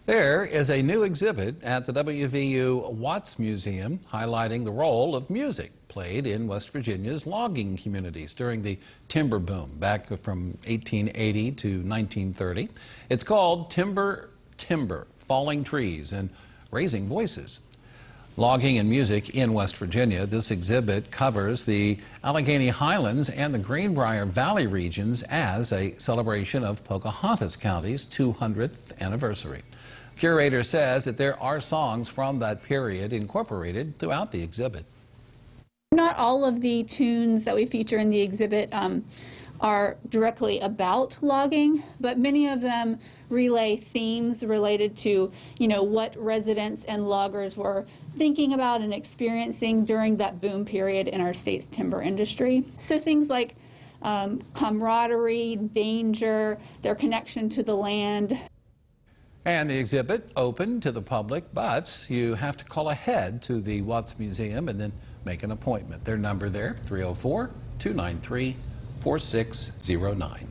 There is a new exhibit at the WVU Watts Museum highlighting the role of music played in West Virginia's logging communities during the timber boom back from 1880 to 1930. It's called Timber, Falling Trees and Raising Voices. Logging and Music in West Virginia. This exhibit covers the Allegheny Highlands and the Greenbrier Valley regions as a celebration of Pocahontas County's 200th anniversary. Curator says that there are songs from that period incorporated throughout the exhibit. Not all of the tunes that we feature in the exhibit are directly about logging, but many of them relay themes related to, what residents and loggers were thinking about and experiencing during that boom period in our state's timber industry. So things like camaraderie, danger, their connection to the land. And the exhibit open to the public, but you have to call ahead to the Watts Museum and then make an appointment. Their number there, 304-293-4609.